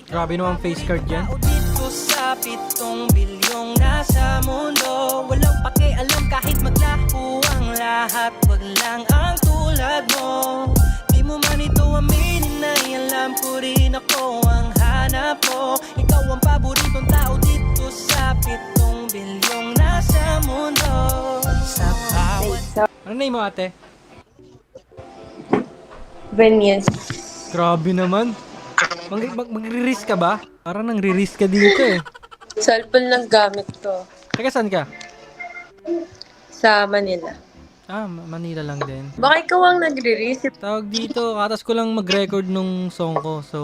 Grabe naman face card yan. Dito sa 7 bilyong nasa mundo, walang pakialam kahit maglaho ang lahat. Wag lang ang tulad mo. Di mo man ito aminin na alam ko rin ako ang hanap mo. Ikaw ang paboritong tao dito sa 7 bilyong nasa mundo. Sa bawat Ano name mo, ate? Venice. Grabe naman. Magre-risk ka ba? Parang nang-risk ka dito eh. Cellphone lang gamit ko. Teka, saan ka? Sa Manila. Manila lang din. Baka ikaw ang nagre-receive. Tawag dito, katas ko lang mag-record nung song ko. So,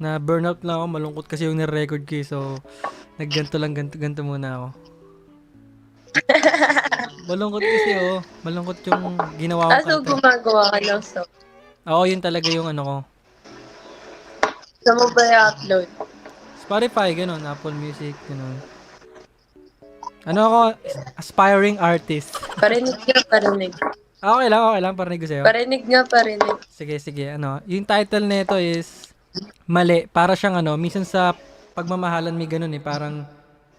na burnout lang ako. Malungkot kasi yung na-record ko. So, nagganto lang, ganto muna ako. Malungkot kasi malungkot yung ginawa ko Kaso kanta. gumagawa ka ng song. Oo, yun talaga yung ano ko. Saan mo ba i-upload? Spotify, ganun. Apple Music, ganun. Ano ako? Aspiring artist. Parinig nga, parinig. Okay lang. Parinig ko sa'yo. Parinig nga, parinig. Sige. Yung title nito is Mali. Para siyang minsan sa pagmamahalan may ganun eh. Parang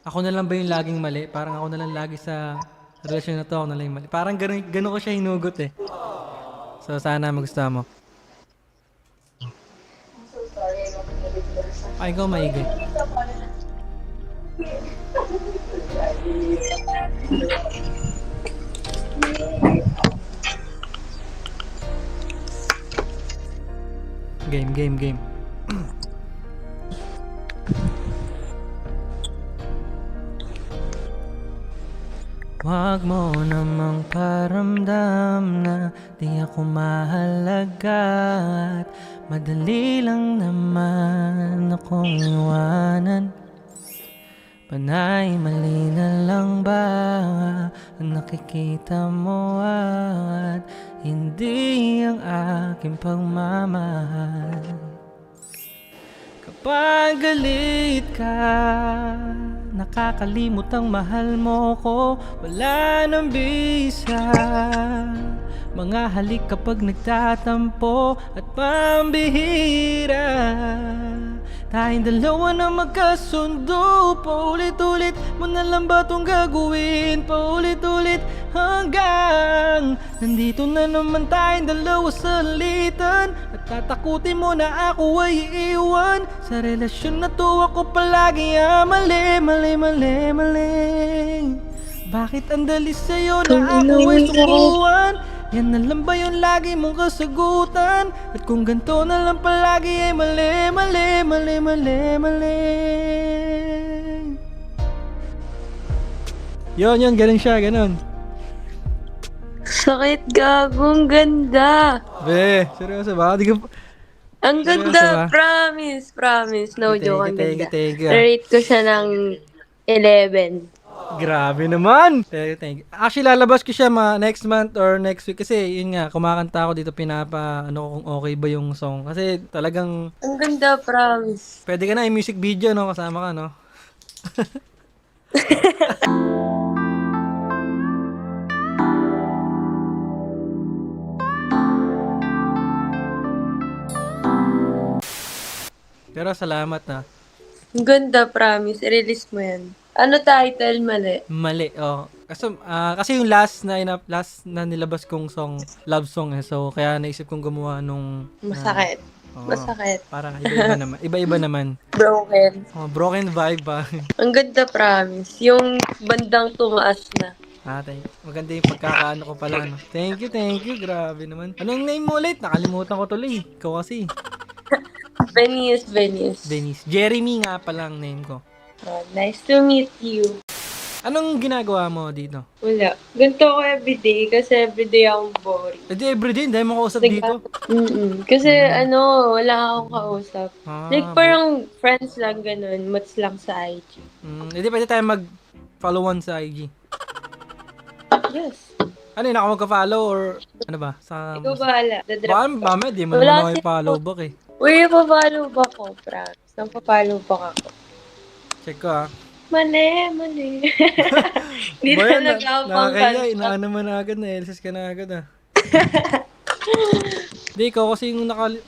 ako na lang ba yung laging mali? Parang ako na lang lagi sa relasyon na to, ako na lang yung mali. Parang ganun ko siya hinugot eh. So sana magustuhan mo. Ay, ikaw maigi. Game. Wag mo namang paramdam na di ako mahalaga at madali lang naman akong iwanan. Panay mali na lang ba ang nakikita mo at hindi ang aking pagmamahal? Kapag galit ka, nakakalimot ang mahal mo ko. Wala nang bisa, mga halik kapag nagtatampo at pambihira. Tayong dalawa na magkasundo, paulit-ulit mo na lang ba itong gagawin? Paulit-ulit hanggang nandito na naman tayong dalawa sa litan. At tatakutin mo na ako ay iiwan. Sa relasyon na to ako palagi mali. Bakit ang dali sa'yo na ako ay sukuan? Yan na lang ba yung lagi mong kasagutan? At kung ganito na lang palagi ay mali. Yun, ganun siya, ganun. Sakit, gagong ganda. Be, seryoso ba? Di ka... Ang Seryoso ganda, ba? promise. No joke, ang ganda. Thank you. Rate ko siya ng 11. Grabe naman! Thank you. Actually, lalabas ko siya next month or next week kasi yun nga, kumakanta ako dito kung okay ba yung song. Kasi talagang Ang ganda, promise. pwede ka na yung music video, no? Kasama ka, no? Pero salamat na. Ang ganda, promise. I-release mo yan. Ano title? Mali. Mali, kasi yung last na nilabas kong song, love song eh. So, kaya naisip kong gumawa nung... Masakit. Oo. Masakit. Para iba-iba naman. Iba-iba naman. Broken. Broken vibe ba? Ang ganda, promise. Yung bandang tumaas na. Maganda yung pagkakaano ko pala. No? Thank you. Grabe naman. Anong name mo ulit? Nakalimutan ko tuloy. Ikaw kasi. Venice. Denise. Jeremy nga pala ang name ko. Oh, nice to meet you. Anong ginagawa mo dito? Wala. Ganito ako everyday kasi everyday akong boring. Everyday, dahil mo kausap dito. Kasi wala akong kausap. Like parang friends lang ganun, mats lang sa IG. Hindi pwede tayo mag-followan sa IG. Yes. Ano yun, ako magka-follow or ano ba? Ikaw bahala. Baka mamaya, di mo Wala naman ako follow back eh. Uy, papalo ba ko, Franz? Nang papalo ba ako? Check ko Mali. Hindi Boy, na nag-upang nakakaya, inaano mo na agad na, LSS ka na agad Hindi, ikaw kasi yung nauna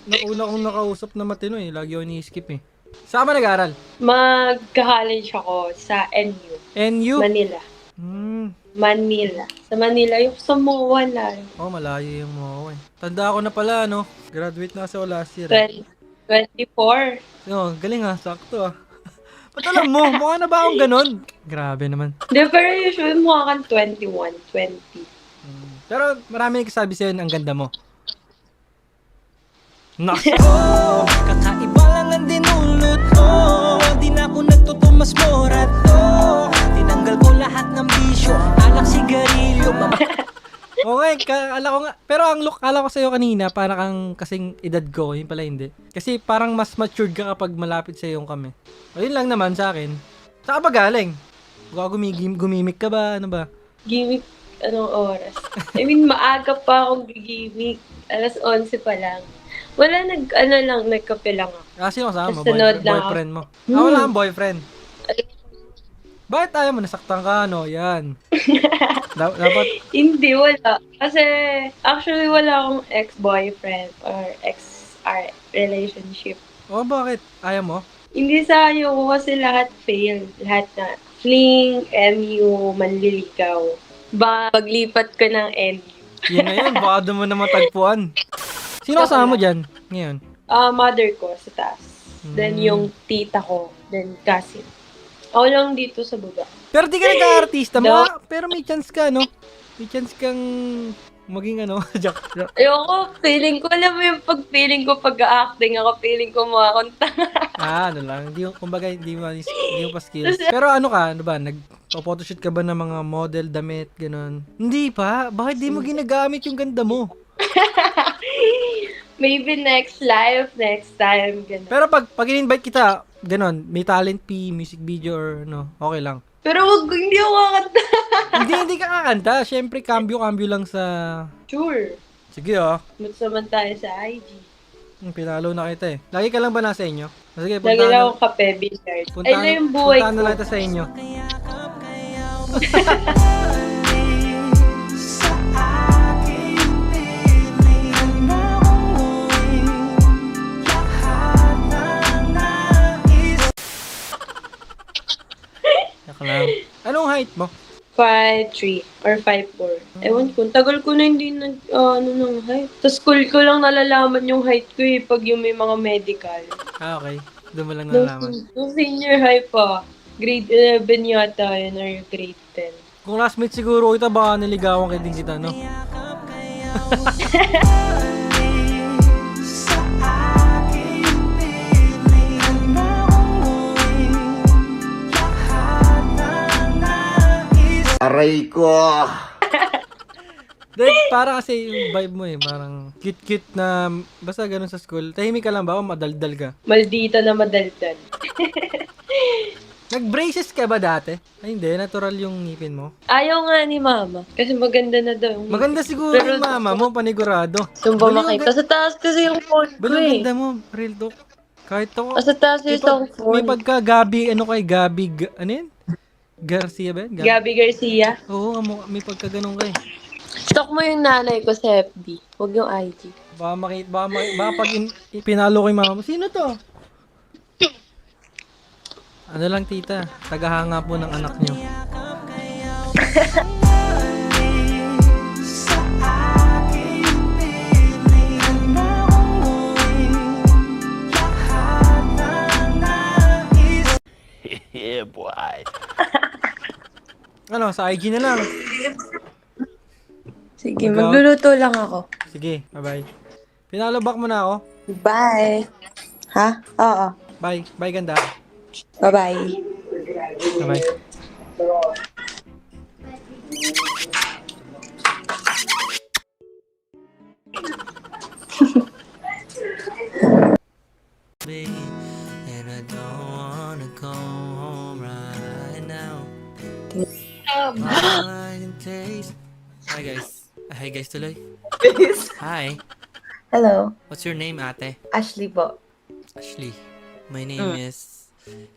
kong nakausap na matino eh. Lagi ako ni-skip eh. Saan ka nag-aaral? Mag-college ako sa NU, NU? Manila. Manila. Sa Manila, yung sa MOA na. Oh, malayo yung mo eh. Tanda ako na pala, no? Graduate na kasi ako last year. 24. No, galing ha, sakto ah. Ba't alam mo? Mukha na ba akong ganun? Grabe naman. Di, pero usually mukha kang 21, 20. Pero marami nagsasabi sa'yo ang ganda mo. Nak! Oh, kakaiba lang ang dinulot ko. Di na ako nagtutumas morat to. Tinanggal ko lahat ng bisyo, alak, sigarilyo. Okay, ala ko nga. Pero ang look, ala ko sa'yo kanina, para kang kasing edad ko, yun pala hindi. Kasi parang mas matured ka kapag malapit sa'yo yung kami. O yun lang naman sa akin. Saan ka ba galing? Baka gumimik ka ba? Ano ba? Gimmick, anong oras? I mean, maaga pa akong gigimik. Alas 11 pa lang. Wala nagkape lang ako. Ah, sino kasama mo? Sunod lang Boyfriend mo? Hmm. Ah, wala kang boyfriend. Bakit ayaw mo? Nasaktan ka, no? Yan. Dapat, Hindi, wala. Kasi, actually, wala akong ex-boyfriend or relationship. oh bakit? Ayaw mo? Hindi sa ayaw ko kasi lahat fail. Lahat na fling, MU, manliligaw. Paglipat ko ng NU. Yun na yun, baka doon mo na matagpuan. Sino kasama mo dyan ngayon? Mother ko sa taas. Then yung tita ko. Then cousin. Ako lang dito sa baba. Pero di ka nagka-artista mo, No. pero may chance ka, no? May chance kang maging ano, joke. Ayoko, feeling ko, alam mo yung pag-feeling ko pag-acting ako, feeling ko makakanta. Ano lang, kumbaga, hindi mo pa skills. Pero ano ka, ano ba, nag-photoshoot ka ba ng mga model, damit, ganun? Hindi pa, bakit di mo ginagamit yung ganda mo? Maybe next life, next time, gano'n. Pero pag in-invite kita, ganun, may talent fee, music video, or no, okay lang. Pero hindi ako kakanta. hindi ka kakanta, syempre, cambio lang sa... Sure. Sige Mas naman tayo sa IG. Pinalo na kita eh. Lagi ka lang ba nasa inyo? Sige, Lagi lang akong kape, billiard. Ay na yung buhay puntahan ko. na lang ito sa inyo. Sa aking piling na umuwi, lahat ng nais. Yaka lang. Anong height mo? 5'3" or 5'4". Ewan ko, tagal ko na hindi ng height. Sa school ko lang nalalaman yung height ko eh, pag yung may mga medical. Ah, okay. Doon mo lang nalaman. Nung senior high pa, grade 11 yata yun, or grade 10. Kung classmate siguro kita, baka niligawan ka din kita, no? Sa aking piling na umuwi, lahat ng nais. Aray ko! Dahil para kasi yung vibe mo eh, parang cute-cute na, basta ganun sa school. Tahimik ka lang ba o madaldal ka? Maldita na madaldal. Nag-braces ka ba dati? Ay hindi, natural yung ngipin mo. Ayaw nga ni mama, kasi maganda na daw. yung- Maganda siguro Pero- yung mama mo, panigurado. Sumba Bali, makita. Sa taas kasi yung phone ko Bali, ang eh. ganda mo, real talk. Kahit ako, Sa taas yung isang may phone. pagka Gabi, ano kay Gabi, ano yun? Garcia ba yun? Gabi Garcia. Oo, may pagka ganun kay. Stalk mo yung nanay ko sa FB. Huwag yung IG. Baka pag pinalo ko yung mama mo, sino to? Ano lang tita, tagahanga po ng anak nyo. Sa aking piling na umuwi, lahat ng nais. Yeah, boy. Ano, sa IG na lang. Sige, Mag-out. magluluto lang ako. Sige, bye-bye. Pinalo back mo na ako. Bye. Ha? Oo. Bye. Bye, ganda. Bye-bye. Bye-bye. And I don't wanna go home right now. All I can taste. Hi guys tuloy. Hi. Hello, What's your name, ate? Ashley po. Ashley. My name is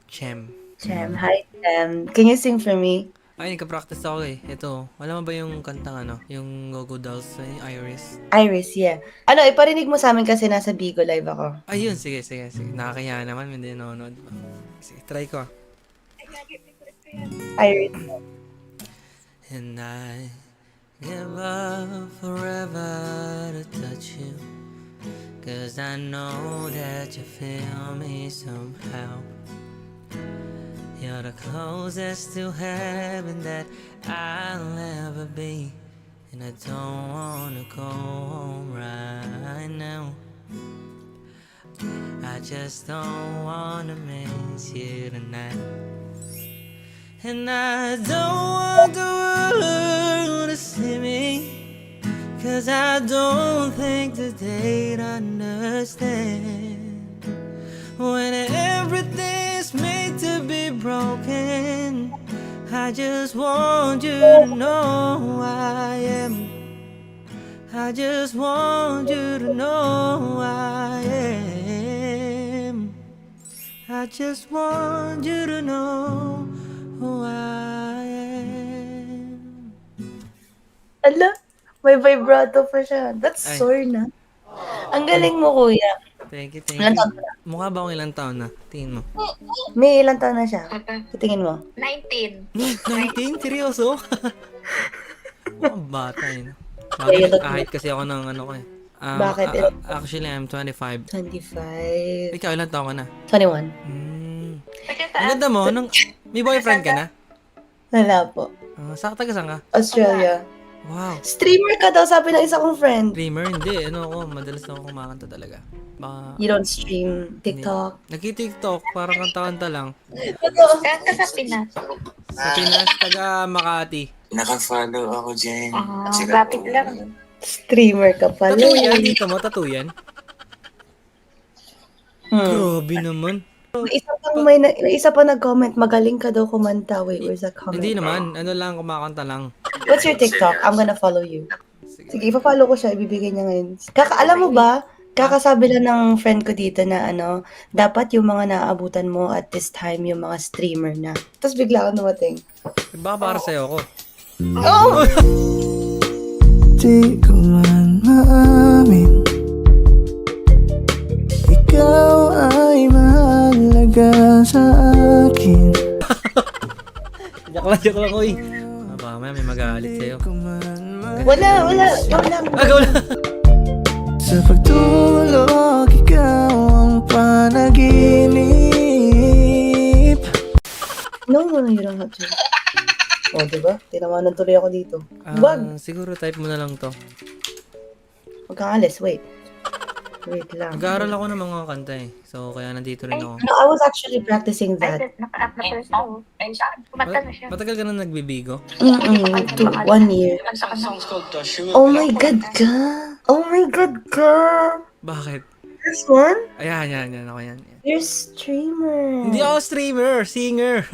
Chem. Chem. Hi, Chem. Can you sing for me? Ay, nagka-practice ako eh. Ito, wala mo ba yung kantang ano? Yung Go Go Dolls, yung Iris? Iris, yeah. Ano, iparinig mo sa amin kasi nasa Bigo Live ako. Ayun, sige. Nakakaya naman, hindi nanonood. Sige, try ko. Iris. And I give up forever to touch you, 'cause I know that you feel me somehow. You're the closest to heaven that I'll ever be, and I don't wanna go home right now. I just don't wanna miss you tonight. And I don't want the world to see me, 'cause I don't think that they'd understand when everything's made to be broken. I just want you to know who I am. I just want you to know who I am. I just want you to know who I am. Ala, may vibrato pa siya. That's Ay. Sorna. Ang galing mo, kuya. Thank you. Ilan taon na? Mukha ba akong ilang taon na? Tingin mo. May ilang taon na siya? Tingin mo. 19. 19? Seryoso? Mukhang bata yun. Ay, Bakit? Kahit kasi ako ng ano ko eh. Bakit? Actually, I'm 25. 25. Ikaw, ilang taon ka na? 21. Ang ganda mo, may boyfriend ka na? Wala po. Saan ka? Australia. Wow. Streamer ka daw, sabi ng isa kong friend. Streamer? Hindi. Ano ako, madalas na ako kumakanta talaga. Baka... You don't stream TikTok? Nag-TikTok, parang kanta-kanta lang. Kanta sa Pinas. Sa Pinas, taga Makati. Naka-follow ako dyan. Lapit lang. Streamer ka pala. Tattoo yan, dito mo, tattoo yan. Grabe naman. May isa pa nag-comment, magaling ka daw kumanta. Wait, where's that comment? Hindi naman, ano lang, kumakanta lang. What's your TikTok? I'm gonna follow you. Sige, ipa-follow ko siya, ibibigay niya ngayon. Alam mo ba, kakasabi lang ng friend ko dito na dapat yung mga naaabutan mo at this time yung mga streamer na. Tapos bigla ako dumating. Baka para sa'yo ako. Oh! Di ko man maamin, ikaw ay mahalaga sa akin. Joke lang, uy. Baka may magalit sa'yo. Wala. Agaw lang. Sa pagtulog, ikaw ang panaginip. No, you don't have to. O, diba? Tinawanan tuloy ako dito. Wag! Siguro type mo na lang to. Huwag kang alis, wait. Wait lang. Nag-aaral ako ng mga kanta eh. So, kaya nandito rin ako. No, I was actually practicing that. Naka-up na siya. Kumanta na siya. Matagal ka na nagbibigo? 1 year. Oh my God ka! Oh my God ka! Bakit? This one? Ayan, ako yan. You're streamer. Hindi ako streamer, singer.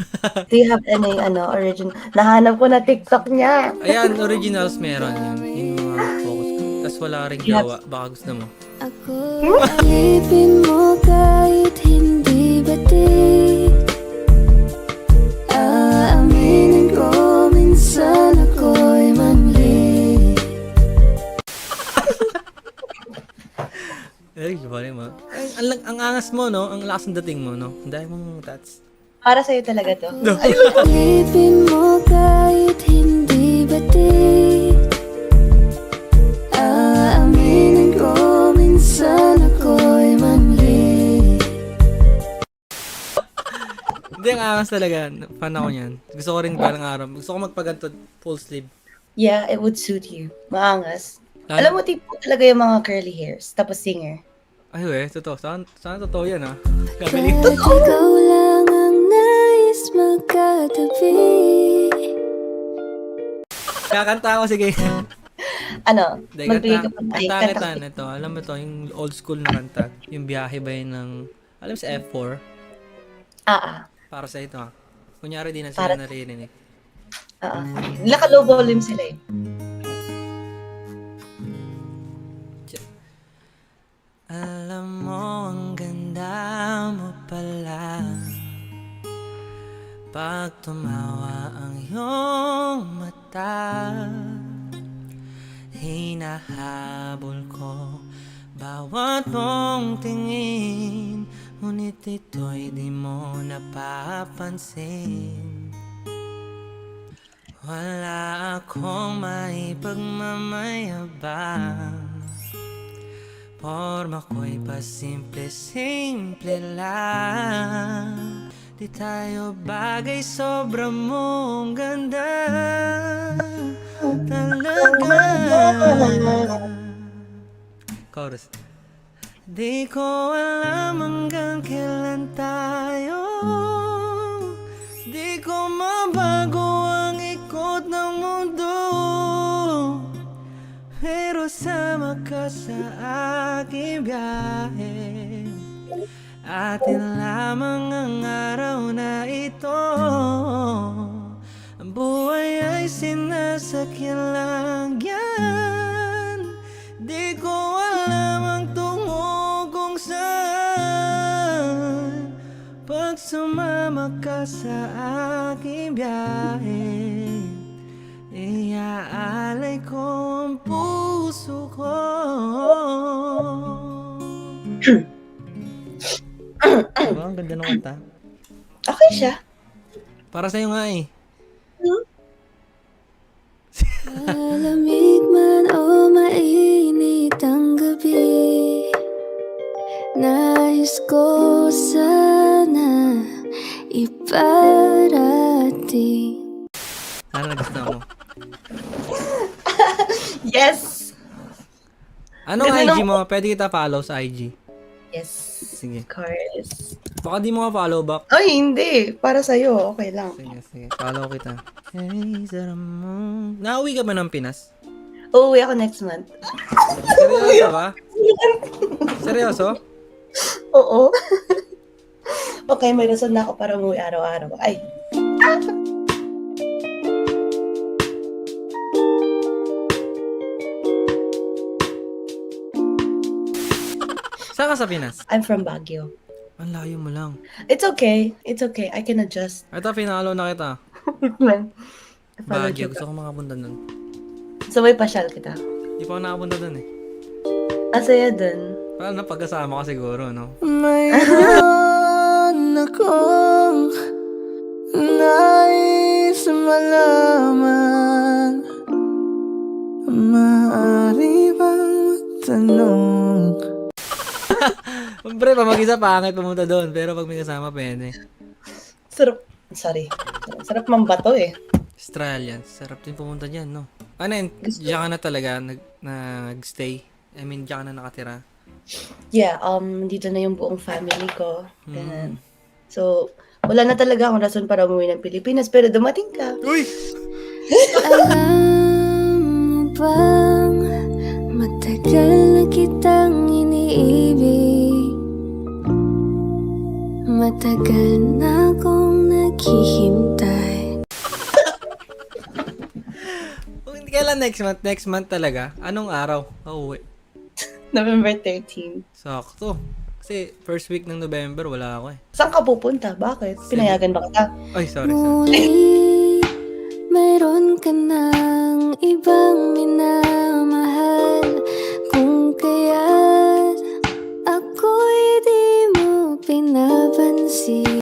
Do you have any, original? Nahanap ko na TikTok niya. Ayan, originals meron yun. Yung mga focus ko. Tapos wala rin gawa. Baka gusto mo. Ako alipin mo kahit hindi batik. Aaminin ko minsan ako'y mali. Ay, bali mo. Ang angas mo, no? Ang lakas ng dating mo, no? Ang dahil mong tats. Para sa'yo talaga to. Alipin mo kahit hindi batik. Aaminin ko minsan ako'y mali. Hindi, ang angas talaga. Fan ako niyan. Gusto ko rin parang araw. Gusto ko magpaganto full sleeve. Yeah, it would suit you. Maangas. Lalo- Alam mo, tipo talaga yung mga curly hairs. Tapos singer. Ay, totoo. Saan totoo yan, ha? Gagaling. Kahit ikaw lang ang nais magkatabi. Kakanta ako, sige. Hindi, Magbigay ka pa. Ay, kanta kanta kita. Ito, alam mo to, yung old school na kanta. Yung biyahe ba yun ng, alam mo sa F4? Para sa ito, ha? Kunyari di na sila naririnig. Naka-low volume sila eh. Alam mo, ang ganda mo pala. Pag tumawa ang iyong bawat mong tingin, ngunit ito'y di mo napapansin. Wala akong maipagmamayabang, porma ko'y pasimple-simple lang. Di tayo bagay, sobra mong ganda talaga. Chorus. Di ko alam hanggang kailan tayo, di ko mabago ang ikot ng mundo, pero sama ka sa aking biyahe. Atin lamang ang araw na ito, ang buhay ay sinasakyan lang yan. Di ko alam ang tungo kung saan, pag sumama ka sa aking biyahe, iaalay ko ang puso ko. Diba? Ang ganda ng kanta. Okay siya. Para sa'yo nga eh. Malamig man o mainit ang gabi, nais ko sana iparating. Ano gusto mo? Yes! Anong Ganda IG ng- mo? Pwede kita follow sa IG. Yes. Sige. Of course. Baka di mo ka follow back. Ay, hindi. Para sa'yo. Okay lang. Sige. Follow kita. Hey, sarap mo. Nauwi ka ba ng Pinas? Uuwi ako next month. Seryoso ba? Seryoso? Oo. Okay, may rason na ako para umuwi araw-araw. Ay. Saan ka sa Pinas? I'm from Baguio. Ang layo mo lang. It's okay. It's okay. I can adjust. Ito, pinalo na kita. Man. Follow Baguio. kita. Gusto ko makapunta dun. So, may pasyal kita. Di pa ako nakapunta dun eh. Asaya dun. Parang napagkasama ka siguro, no? Mayroon akong nais malaman. Maaari bang magtanong? Pre, pag mag-isa pangit pumunta doon. Pero pag may kasama, pwede. Sarap. Sorry. Sarap mambato eh. Australian. Sarap din pumunta dyan, no? Ano yun? Diyan ka na talaga nag-stay? I mean, diyan ka na nakatira? Yeah, dito na yung buong family ko. Ganun. So, wala na talaga akong rason para umuwi ng Pilipinas, pero dumating ka. Uy! Alam mo bang matagal na kitang iniibig, matagal na akong naghihintay. Kailan next month? Next month talaga? Anong araw? Uuwi. November 13. Sakto. Kasi first week ng November, wala ako eh. Saan ka pupunta? Bakit? Pinayagan ba kita? Ay, sorry. Ngunit mayroon ka ng ibang minamahal, kung kaya't ako'y di mo pinapansin.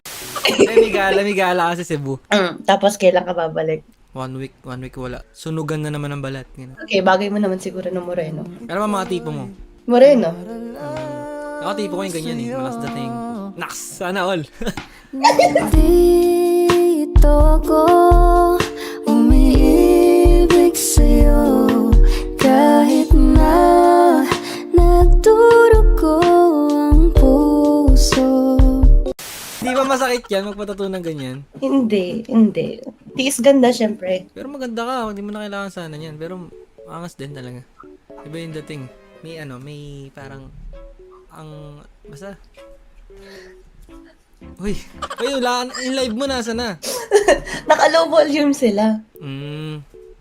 Migala kasi Cebu. Tapos kailan ka babalik? 1 week wala. Sunugan na naman ang balat. Ganun. Okay, bagay mo naman siguro ng Moreno. Ano ba mga tipo mo? Moreno? Ako tipo ko yung ganyan eh. Malas dating. Naks! Sana all. Nandito ako, umiibig sa'yo, kahit na nagdurugo ang puso. Di ba masakit yan magpatato ng ganyan? Hindi. Tiis ganda, syempre. Pero maganda ka. Hindi mo na kailangan sana yan. Pero angas din talaga. Iba yung dating. May parang basta. Uy, wala. Yung live mo nasa na. Naka-low volume sila.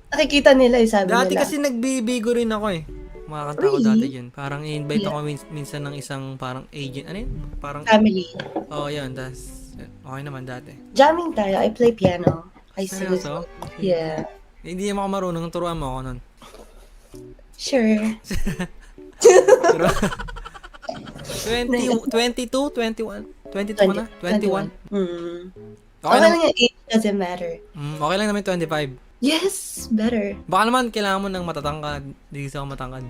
Nakikita nila, sabi Dati nila. kasi nagbibigo rin ako eh. Makakanta ko Really? dati yun. Parang i-invite Yeah. ako minsan ng isang parang agent. Ano yun? Parang, Family. oh yun. Tas, okay naman dati. Jamming tayo. I play piano. I sing. Seryoso? Yeah. Hindi naman ako marunong. Turuan mo ako nun. Sure. 22, 21? 22 ka na? 21? Okay lang yung age, doesn't matter. Okay lang naman 25. Yes, better. Baka naman kailangan mo ng matatangkad. Hindi kasi ako matangkad.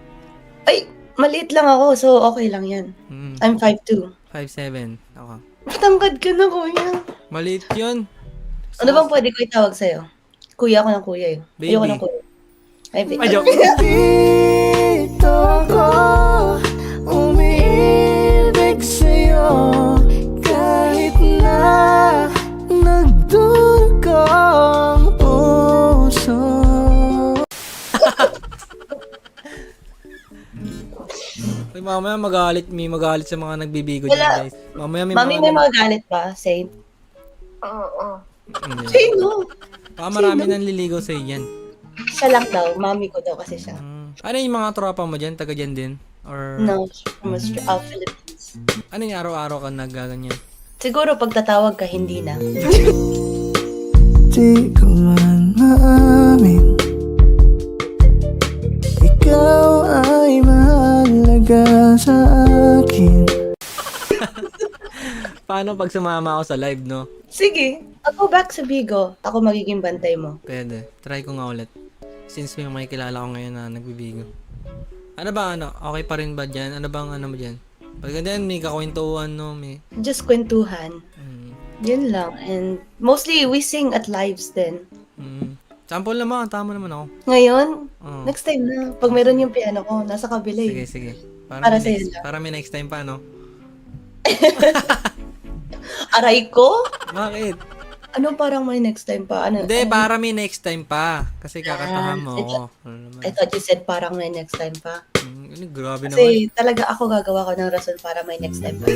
Ay, maliit lang ako, so okay lang yan. I'm 5'2". 5'7". Ako. Matangkad ka na, kuya. Maliit yun. Ano bang pwede ko itawag sa'yo? Kuya ako ng kuya eh. Baby. Ayoko ng kuya. Ay, baby. Ay, joke. Dito ko umiibig sa'yo kahit na nagdurugo ang puso. Ay, mamaya may magalit sa mga nagbibigo dyan, Wala. guys. Mamaya Mami, may mga galit ba? Saint? Oo. Hindi. Sino? Baka marami nang liligaw sa yan. Siya lang daw. Mami ko daw kasi siya. Ano yung mga tropa mo dyan? Taga dyan din? Or No, from Philippines. ano yung araw-araw ka nagaganyan? Siguro pag tatawag ka, hindi na. Di ko man maamin, ikaw ay mahalaga sa akin. Paano pag sumama ako sa live, no? Sige, ako back sa Bigo. Ako magiging bantay mo. Pwede. Try ko nga ulit. Since may kilala ko ngayon na nagbibigo. Ano ba, okay pa rin ba dyan? Ano bang ano mo dyan? Pag ganyan, may kakwentuhan, no? May... Just kwentuhan. Yun lang. And mostly, we sing at lives din. Sample naman, tama naman ako. Ngayon, Oo. next time na. Pag meron yung piano ko, nasa kabila Sige, eh. sige. Para sa'yo lang. Para may next time pa, no? Aray ko? Bakit? Ano parang may next time pa? Ano? Hindi, ano? para may next time pa. Kasi kakatahan mo ako. Ano naman? I thought you said parang may next time pa. Grabe naman. Kasi talaga ako gagawa ko ng rason para may next time pa.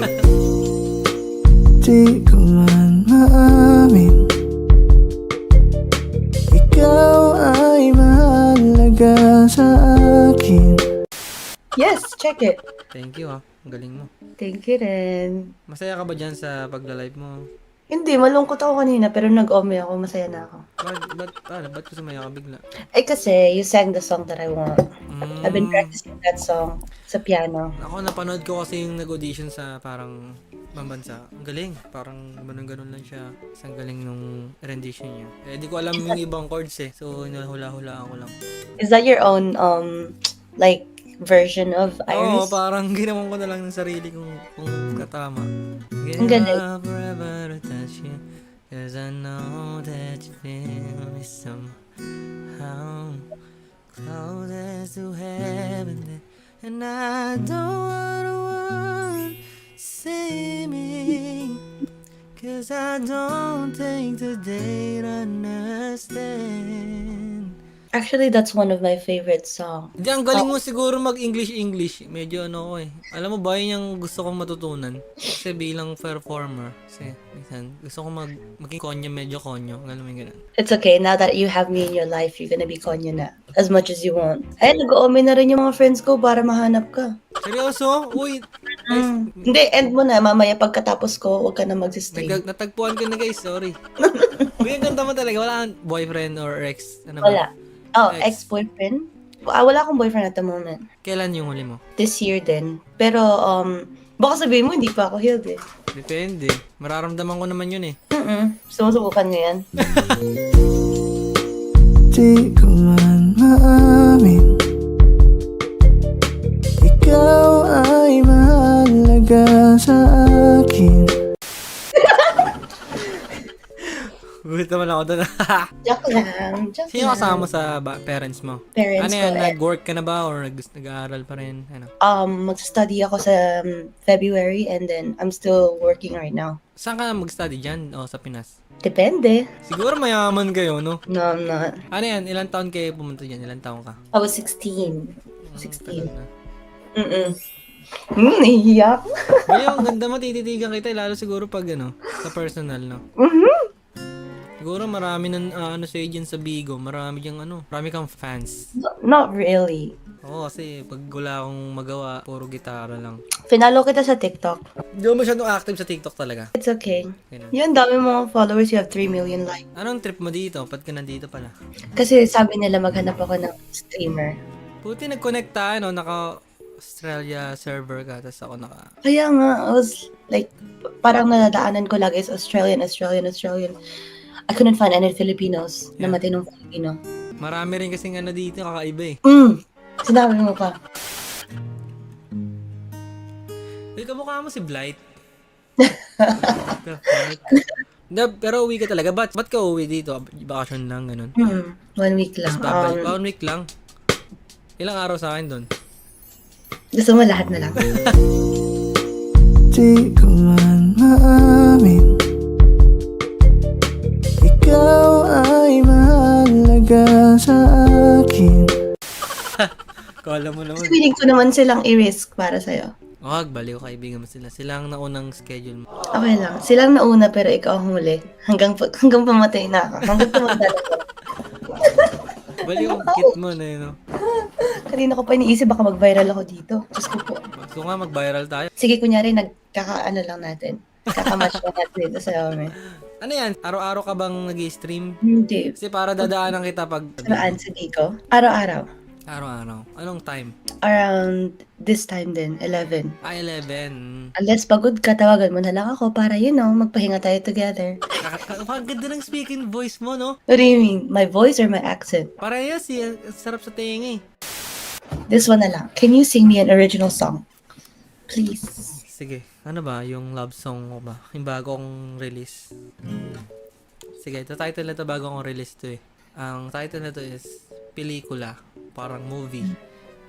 Di ko man maamin, ikaw ay mahalaga sa akin. Yes, check it. Thank you, ha. Ang galing mo. Thank you rin. Masaya ka ba dyan sa pagla-live mo? Hindi, malungkot ako kanina pero nag-ome ako, masaya na ako. Ba't ko sumaya ka bigla? Ay kasi, you sang the song that I want. I've been practicing that song sa piano. Ako, napanood ko kasi yung nag-audition sa parang pambansa. Ang galing. Parang ganun-ganun lang siya. Ang galing nung rendition niya. Eh, di ko alam yung ibang chords eh. So, hula-hulaan ko lang. Is that your own, like, version of Oo, Iris? parang ginawan ko na lang ng sarili kung katama. Ang galing. Forever to touch you, 'cause I know that you feel me somehow. Closest to heaven, and I don't want see me, 'cause I don't think today to understand. Actually, that's one of my favorite songs. Hindi, ang galing mo siguro mag-English. Medyo ano ko eh. Alam mo ba, yun yung gusto kong matutunan. Kasi bilang performer, kasi minsan, gusto kong maging konyo, medyo konyo. Alam mo yung ganun. It's okay, now that you have me in your life, you're gonna be Konya na. As much as you want. Ay, nag-ome na rin yung mga friends ko para mahanap ka. Seryoso? Uy, Hindi, end mo na. Mamaya pagkatapos ko, huwag ka na mag-stream. natagpuan ko na guys, sorry. Uy, ang ganda mo talaga. Wala kang boyfriend or ex? Ano ba? Wala. Oh, Ex. ex-boyfriend? Wala akong boyfriend at the moment. Kailan yung huli mo? This year din. Pero, baka sabihin mo, hindi pa ako healed eh. Depende. Mararamdaman ko naman yun eh. Sumusubukan mo yan. Di ko man maamin, ikaw ay mahalaga sa akin. Gulit naman ako doon. Joke lang. Joke Sino lang. kasama mo sa parents mo? Parents Ano yan? ko, Nag-work ka na ba or nag-aaral pa rin? Ano? Mag-study ako sa February and then I'm still working right now. Saan ka mag-study dyan? O sa Pinas? Depende. Siguro mayaman kayo, no? No, I'm not. Ano yan? Ilang taon kayo pumunta dyan? Ilang taon ka? I was 16. 16. Na. Nahihiyak. Boy, ang ganda mo, tititigan kita. Lalo siguro pag ano, sa personal, no? Siguro marami ng ano sa'yo dyan sa Bigo. Marami dyan ano. Marami kang fans. Not really. Oo, kasi pag wala akong magawa, puro gitara lang. Pinalo kita sa TikTok. Hindi ako masyadong active sa TikTok talaga. It's okay. Ganun. Yun, dami mga followers. You have 3 million likes. Anong trip mo dito? Ba't ka nandito pala? Kasi sabi nila maghanap ako ng streamer. Puti nag-connect tayo, no? Australia server ka, tapos ako Kaya nga, I was like, parang nadadaanan ko lagi is Australian. I couldn't find any Filipinos na Yeah. matinong Filipino. Marami rin kasing ano dito, kakaiba eh. Sinabi mo pa. Uy, kamukha mo si Blight. The fuck? Pero uwi ka talaga. Ba't ka uwi dito? Bakasyon lang, ganun. 1 week lang. Babalik. 1 week lang. Ilang araw sa akin doon? Gusto mo lahat na lang. Di ko man maamin, ikaw ay mahalaga sa akin. Kala mo naman. Feeling ko naman silang i-risk para sa'yo. Wag, baliw kaibigan mo sila. Sila ang naunang schedule mo. Okay lang. Silang nauna pero ikaw ang huli. Hanggang pamatay na ako. Hanggang tumagdala ko. Baliw ang kit mo na yun. No? Kanina ko pa iniisip baka mag-viral ako dito. Diyos ko po. Gusto nga mag-viral tayo. Sige, kunyari nagkakaano lang natin. Kakamatch na natin dito sa amin. Ano yan? Araw-araw ka bang nag-stream? Hindi. Kasi para dadaanan kita pag... Saan sa Gico? Araw-araw. Araw-araw. Anong time? Around this time din, 11. 11. Unless pagod ka, tawagan mo na lang ako para, magpahinga tayo together. Ang ganda ng speaking voice mo, no? What do you mean? My voice or my accent? Parehas eh. Sarap sa tingi. This one na lang. Can you sing me an original song? Please. Sige. Ano ba? Yung love song ko ba? Yung bagong release. Sige, ito title na ito bagong release to eh. Ang title na to is Pelikula. Parang movie.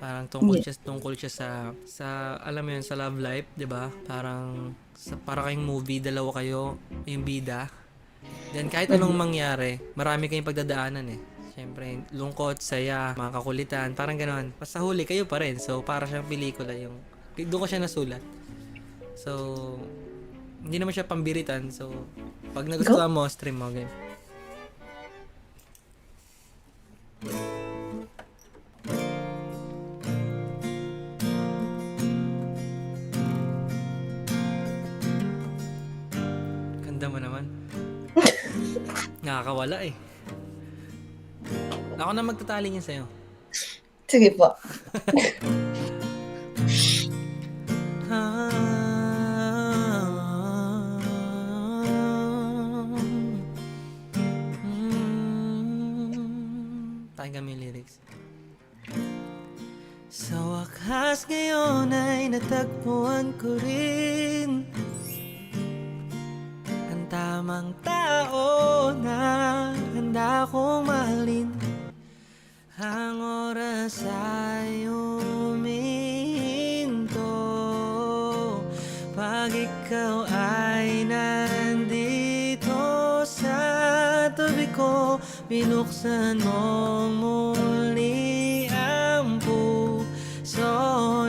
Parang tungkol siya sa alam mo yun, sa love life, 'di ba? Parang kayong movie, dalawa kayo, yung bida. Then kahit anong mangyari, marami kayong pagdadaanan eh. Siyempre, lungkot, saya, mga kakulitan, parang gano'n. Basta huli kayo pa rin. So, para siyang pelikula yung... Doon ko siya nasulat. So, hindi naman siya pambiritan. So, pag nagustuhan mo, stream mo, game. Ganda mo naman. Nakakawala eh. Ako na magtatali niya sa'yo. Sige po. Pakinggan mo yung lyrics. Sa wakas ngayon ay natagpuan ko rin ang tamang tao na handa kong mahalin. Ang oras ay huminto pag ikaw ay nandito sa tabi ko. Binuksan mong muli ang puso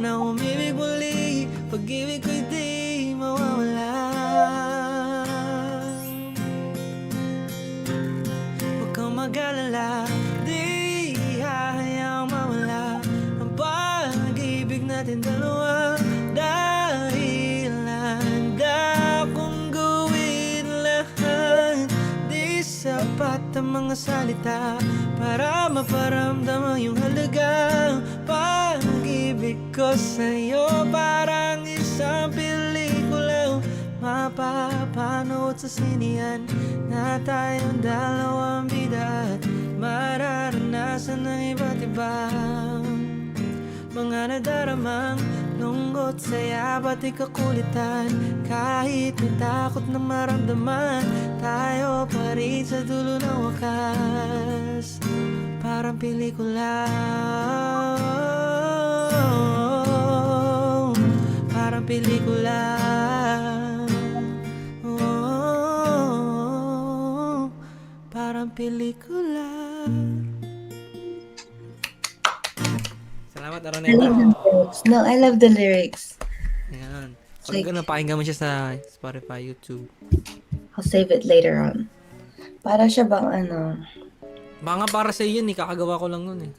na umibig muli. Pag-ibig ko'y di mawawala. Huwag kang mag-alala, di hahayaang mawala ang pag-ibig natin dalawa. Dahil handa kong gawin lahat. Di sapat ang mga salita para maparamdam ang iyong halaga. Pag-ibig ko sa'yo parang isang pelikula mapapanood sa sinihan na tayong dalawang bida at mararanasan ng iba't ibang mga nadaramang lungkot, saya, pati kakulitan. Kahit may takot na maramdaman, tayo pa rin sa dulo ng wakas. Parang pelikula, parang pelikula, parang pelikula. Salamat, I love Araneta. the lyrics. No, I love the lyrics. Ayan. Like- Pag napakinggan mo siya sa Spotify, YouTube. I'll save it later on. Para siya bang Mga para sa yun eh, kakagawa ko lang nun eh.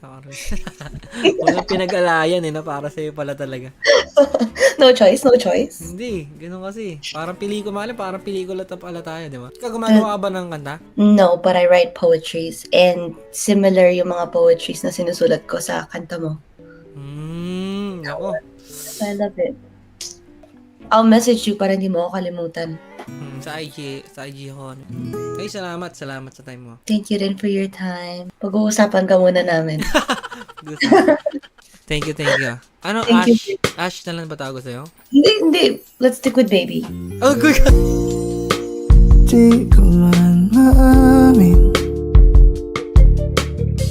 Walang pinag-alayan eh, na para sa pala talaga. No choice, no choice. Hindi, ganun kasi. Parang pelikula, parang pelikula pala tayo, di ba? Ikaw gumagawa ka ba ng kanta? No, but I write poetries and similar yung mga poetries na sinusulat ko sa kanta mo. Ako. I love it. I'll message you para hindi mo ako kalimutan. Sa IG ako. Ay, salamat sa time mo. Thank you rin for your time. Pag-uusapan ka muna namin. Thank you. Ano, Thank Ash? you. Ash na lang ba tawag ko sa'yo? Hindi. Let's stick with baby. Oh, good. Di ko man maamin,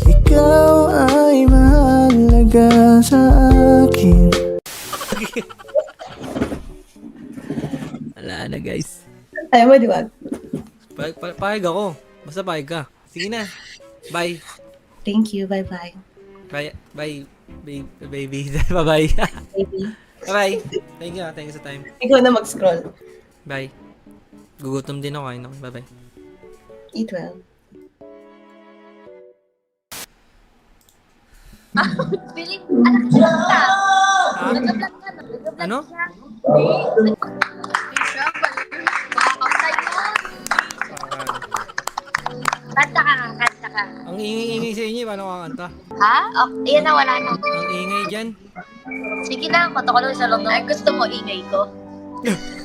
ikaw ay mahalaga sa akin. Wala na, guys. Ayaw mo, di ba? Pahig ako. Basta pahig ka. Sige na. Bye. Thank you. Bye-bye. Bye. Baby. Bye-bye. Baby. Bye. Thank you sa time. Ikaw na mag-scroll. Bye. Gugutom din ako. Kain ako. Bye-bye. Eat well. Feeling, anak siya ka. Ah? Nag-vlog ka na. Nag-vlog Ano? siya. Siya, makakaptay mo. Kanta ka. Ang ingay-ingay sa inyo. Paano kakanta? Ha? Oh, iyan na, wala na. Ang ingay dyan. Sige na, matakulong sa loob na. Gusto mo ingay ko?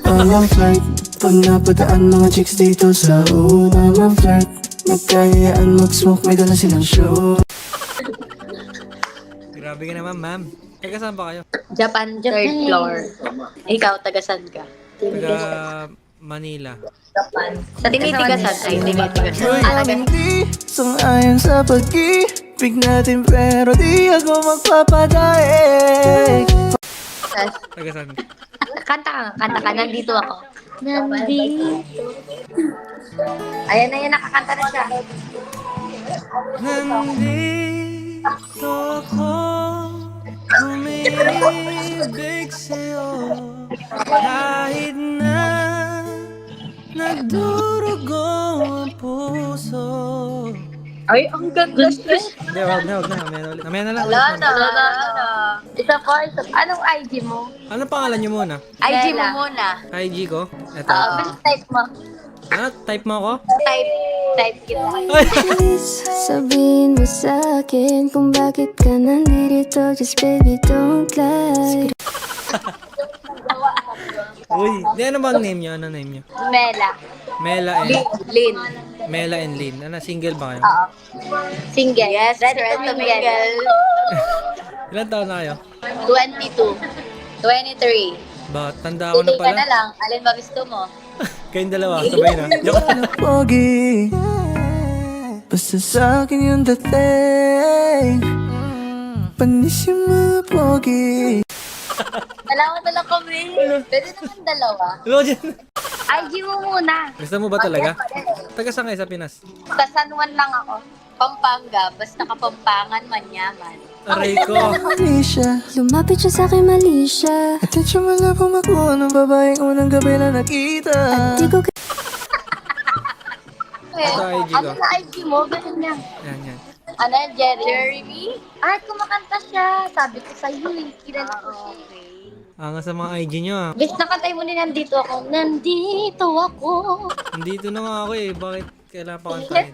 I'm a flirt, pag napadaan mga chicks dito sa una. I'm a flirt, nagkayaan mag-smoke, may dala silang show. Grabe ka naman, ma'am. Taga saan ba kayo? Japan, third floor. Ikaw, taga-san ka? Taga Manila. Sa tinitigasan. Ay, tinitigasan. Uy, hindi sang-ayon sa pag-ibig natin, pero di ako magpapadaig. Taga saan? Kanta ka. Nandito ako. Nandito. Ayan, nakakanta na siya. Nandito ako, umibig sa'yo, kahit na nagdurugo ang puso. Ay, ang ganda siya. Hindi, wag na. Mamaya na lang. Wala na. Isa pa. Anong IG mo? Anong pangalan niyo muna? IG mo muna. IG ko? Eto. Type mo. Ano? Type mo ako? Type kita. Ay! Please, sabihin mo sa'kin kung bakit ka nandito. Just baby, don't lie. Uy, di ano bang name niyo? Ano name niyo? Mela. Mela and... Lin. Mela and Lin. Ano, single ba kayo? Single. Yes, ready to mingle. Ilan taon na kayo? 22. 23. Ba, tanda ako na Pili ka na pala. lang. Alin ba gusto mo? Kayong dalawa, sabay na. Joke. Pogi, basta sa'kin yung dating. Panis yung mga pogi. Dalawa na lang kami. Pwede naman dalawa. Hello dyan. IG mo muna. Gusto mo ba talaga? Taga saan kayo sa Pinas? Sa San Juan lang ako. Pampanga. Basta kapampangan, manyaman. Aray ko. Alicia, Lumapit siya sa'kin, mali siya. atensyon mo lang kung makuha ng babaeng unang gabi na nakita. Di ko Ito IG ko. Ano na IG mo? Ganun niya. Yan. Ano, Jeremy? Ay, kumakanta siya. Sabi ko sa'yo eh. Kilala ko siya. Angas sa mga IG nyo ah. Bis nakantay mo ni nandito ako. Nandito ako. Nandito na nga ako eh. Bakit kailangan pa kantahin?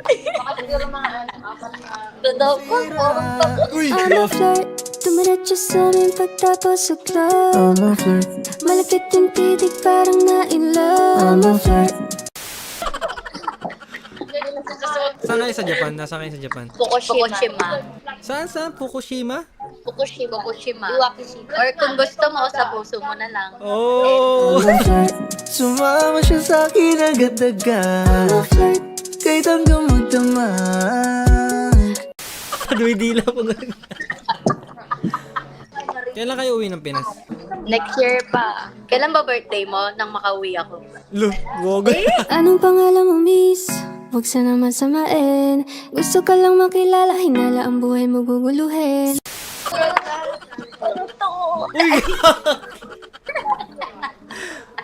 Totoo ko. Uy! I'm a flirt. Dumiretso sa amin pagtapos sa club. I'm a flirt, Malapit yung titig parang na-in I'm a love. flirt. Saan kayo sa Japan? Nasaan kayo sa Japan? Fukushima. Saan? Fukushima? Fukushima. Iwaki. Or kung gusto mo, sa puso mo na lang. Oh! I'm a flirt, sumama siya sa'kin agad-agad. Kahit hanggang magdamag. Duwi-dila ko nga. Kailan kayo uwi ng Pinas? Next year pa. Kailan ba birthday mo nang makauwi ako? Lo, wag. Anong pangalan mo, miss? Huwag sana masamain. Gusto ka lang makilala, hinala ang buhay mo guguluhin.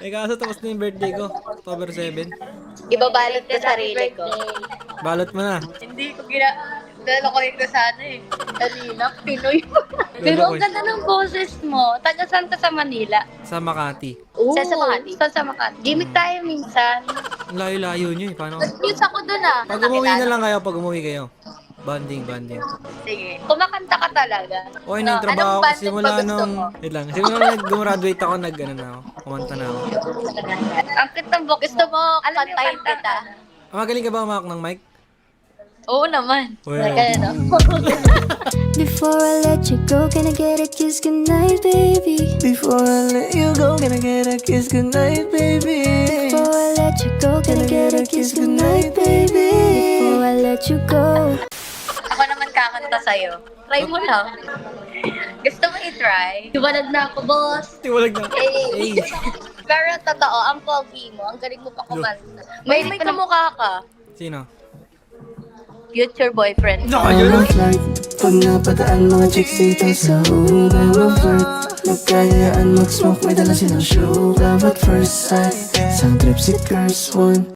Eh kaso tapos na yung birthday ko. October 7. Ibabalot ko sarili ko. Balot mo na. Hindi ko lalokohin ko sana eh. Kanina, Pinoy. Pero ang ganda ng boses mo. Taga saan ka sa Manila? Sa Makati. Sa Makati. Sa Makati. Gimik tayo minsan. Ang layo-layo nyo eh. Paano? News ako dun ah. Pag umuwi na lang kayo, pag umuwi kayo. Bonding. Sige. Kumakanta ka talaga. Oy, No, nagtrabaho anong ako band simula ba gusto nung... mo? Wait lang. Simula nung nag-graduate ako, kumanta na ako. Ang kitang book. Gusto mo kantahin kita? Magaling ka ba umawak ng mic? Oo naman. Well. Kaya no? Before I let you go, can I get a kiss goodnight, baby? Before I let you go, can I get a kiss goodnight, baby? Before I let you go, can I get a kiss goodnight, baby? Before I let you go. Ako naman kakanta sa'yo. Try mo lang. Gusto mo i-try? Iwanag na ako, boss. Tiwalag na. Eh. Pero totoo, ang pogi mo, ang galing mo pa kumanta. May kamukha ka. Sino? Future boyfriend. I'm a flirt. Pag napadaan mga chicks dito sa una ma-flirt. Nagkayaan mag-smoke, may dala silang show. Love at first sight. Isang trip si Curse One.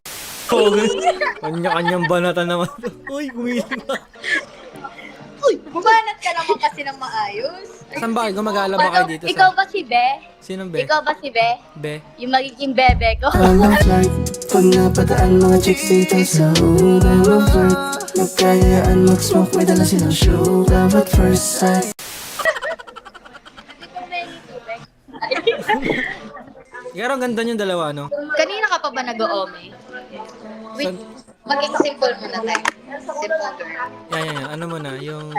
Kanya-kanyang banatan naman. Uy, gumiling ba? Uy, bumanat ka naman kasi ng maayos. Saan ba kayo? Gumagala ba kayo dito Ikaw sa... ba si Be? Sinong be? Ikaw ba si Be? Be? Yung magiging bebe ko. I'm a flirt. Pag napadaan mga chicks dito sa una ma-flirt. Nagkayaan mag-smoke, may dala silang show. Love at first sight. Pero ang ganda yung dalawa, no? Kanina ka pa ba nag-o-ome? Wait, maging simple muna tayo. Simple girl. Yan. Ano mo na? Yung...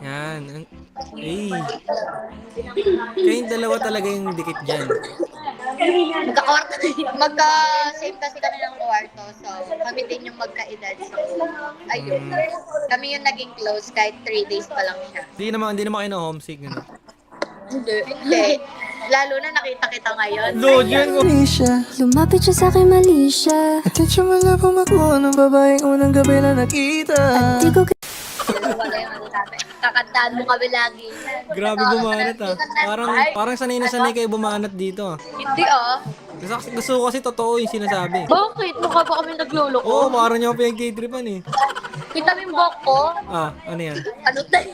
Yan. Eh. Kayong dalawa talaga yung dikit dyan. Magka-same kasi kami ng kwarto. So, kami din yung magka-edad. So, ayun. Kami yung naging close kahit 3 days pa lang siya. Hindi naman kayo na homesick. Ano? Hindi. Lalo na nakita kita ngayon. Lord, yan mo! Alicia, Lumapit siya sa akin, mali siya. at siya wala pa makuha ng babaeng unang gabi na nakita. Di ko Wala yung ano sabi. Kakantaan mo kami lagi. Grabe bumanat ah. Parang sanay na sanay kayo bumanat dito ah. Hindi ah. Gusto ko kasi totoo yung sinasabi. Bakit? Mukha ba kami nagluloko? Oo, parang niyo pa yung K-tripan eh. Kita mo yung buhok ko? Ah, ano yan? Ano tayo?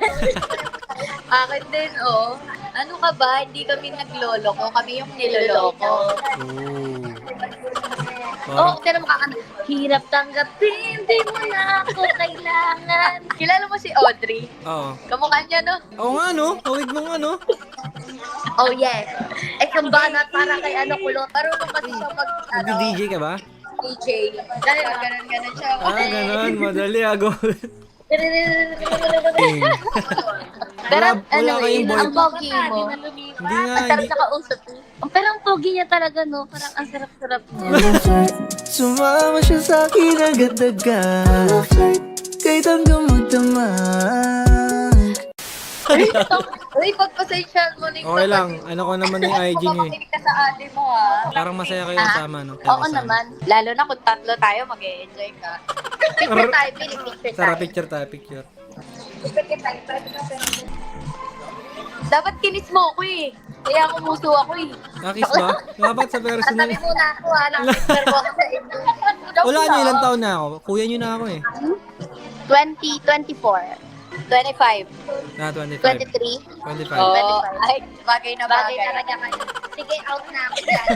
Akin din, oh. Ano ka ba? Hindi kami nagloloko. Kami yung niloloko. Oh. Oh, pero makakanta. Hirap tanggapin, di mo na ako kailangan. Kilala mo si Audrey? Oo. Kamukha niya, no? Oo nga no, kawig mo nga no. Oh, yes. Eh, kung banat para kay ano kulot. Marunong kasi siya mag, Nag-DJ ka ba? DJ. Ganon siya. Ganon, madali ago. Pero Wala kayong boy. ang pogi mo. Hindi nga, Ang sarap hindi. nakausap mo. Pero ang pogi niya talaga, no? Parang ang sarap-sarap niya. I'm a flirt. Sumama siya sa akin agad-agad. Kahit hanggang magdamag. Uy, pagpasensyahan mo na yung Okay lang, ano ko naman yung IG nyo eh. Makinig ka sa ate mo, ha? Parang masaya kayo kasama no? Kayo Oo kasama. naman. Lalo na kung tatlo tayo, mag-e-enjoy ka. Picture tayo, picture Tara, tayo. picture tayo, picture. Dapat kinis mo ako eh. Kaya kumuso ako eh. Nakis ba? Dapat sa personal. Sabi muna ako ha, nakipicture mo ako sa inyo. Wala nyo, ilang taon na ako. Kuya nyo na ako eh. 24. 25. Na, 25. 23. 25. Oh, ay, bagay na bagay. Talaga kayo. Sige, out na ako dyan.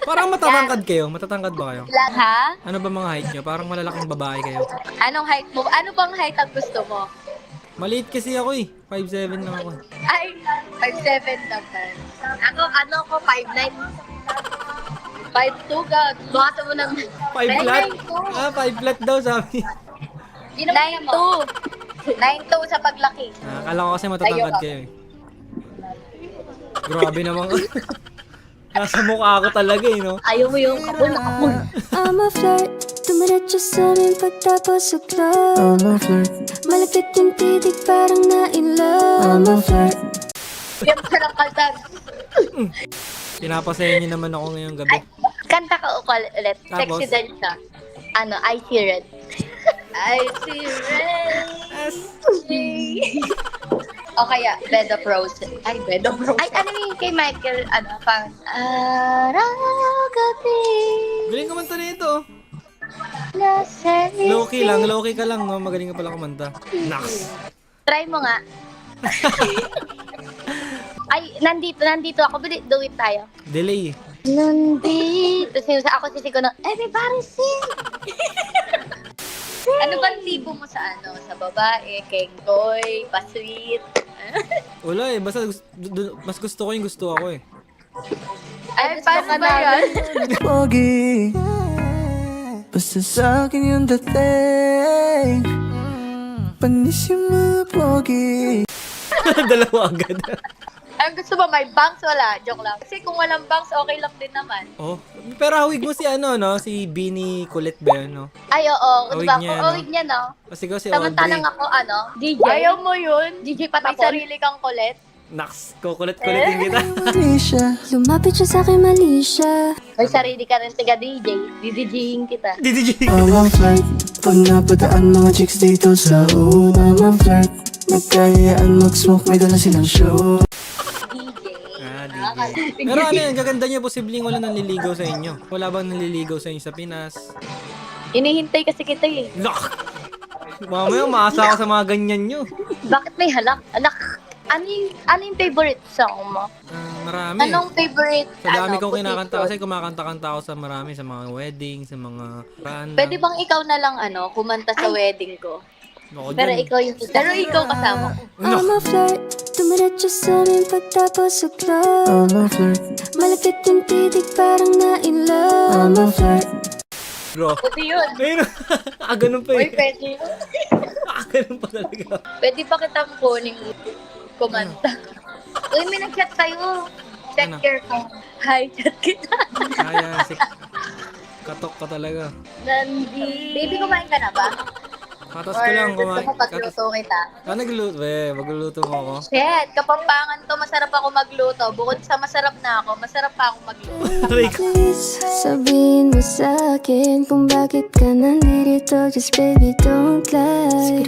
Parang matatangkad kayo. Matatangkad ba kayo? Lang ha? Ano ba mga height nyo? Parang malalaking babae kayo. Anong height mo? Ano bang height ang gusto mo? Maliit kasi ako eh. 5'7 lang ako. Ay, 5'7 naman. Ako, ano ko, 5'9. 5'2 ka. Baka mo ng... 5 flat? Ah, 5 flat daw sabi. 9'2. 9'2 sa paglaki. Akala ko kasi matatangkad kayo eh. Grabe naman. Nasa mukha ako talaga eh, no? Ayaw mo yung kapul na kapul. I'm a flirt. Dumiretso sa amin pagtapos sa club. I'm a flirt. Malapit yung titig parang na-in love. I'm a flirt. Yung sarang kaltag. Pinapasaya niyo naman ako ngayong gabi. Kanta ka ulit. Tapos? Sexy din siya. Ano, I see red. I see red. O kaya, Bed of Roses. Ay, Bed of Roses. Ay, ano yung kay Michael, ano, pang... Araw-gabi Galing kumanta na ito. na sa Low-key lang, low-key ka lang. No? Magaling ka pala kumanta. Naks. Try mo nga. Ay, nandito ako. Do it tayo. Delay eh. Nandito. Ako sisig ko ng, everybody sing. Ano bang tipo mo sa sa babae? Kengkoy, pa-sweet? Wala eh, basta mas gusto ko yung gusto ako eh. Ay, paano ba yan? Pogi Basta sa'kin yung dating Panis yung mga pogi Dalawa agad. Ay, gusto ba may bangs? Wala, joke lang. Kasi kung walang bangs, okay lang din naman. Oh, pero hawig mo si ano, no? Si Bini Kulit ba yun, no? Ay, oo. Awig Diba? niya, Kung no? awig niya, no? O sigaw si Audrey. Samantalang ako, DJ. Ayaw mo yun? DJ Patapon. May sarili kang kulit. Naks, kukulit-kulitin kita. Trisha Lumapit siya sa'kin, mali siya. May sarili ka rin tiga DJ. DDJing kita. DDJ. I'm a flirt Pag napadaan mga chicks dito sa hood I'm a flirt Nagkayaan mag-smoke May dala silang show DJ. DJ. Pero ano yan, gaganda niya, posibleng wala nanliligaw sa inyo. Wala bang nanliligaw sa inyo sa Pinas? Inihintay kasi kita eh. Lock! Mamaya, maasa ako sa mga ganyan nyo. Bakit may halak? Anak, ano yung favorite song mo? Marami. Anong favorite? Sa dami kong position? kinakanta kasi kumakanta-kanta ako sa marami, sa mga wedding, sa mga run. Pwede bang ikaw na lang kumanta sa wedding ko? Ako Pero dyan. ikaw kasama ko. I'm a flirt, dumiretso sa amin pagtapos sa club. I'm a flirt Malapit yung titig parang na-in love. I'm a flirt Bro. Pwede yun. Ayun. Ganun pa Uy, eh. pwede yun. Ganun pa talaga. Pwede ba kitang kuning kumanta? Uy, may nag-chat sa'yo. Check Ano? your phone. Hi, chat kita. Kaya, katok ka talaga. Nandi. Baby, kumain ka na ba? Katas ko lang gusto kumain. mo pagluto kita? Nagluluto. Magluluto mo ako. Shit, kapampangan to, masarap ako magluto. Bukod sa masarap na ako, masarap pa ako magluto. Please, sabihin mo sa'kin kung bakit ka nandito. Just baby, don't lie.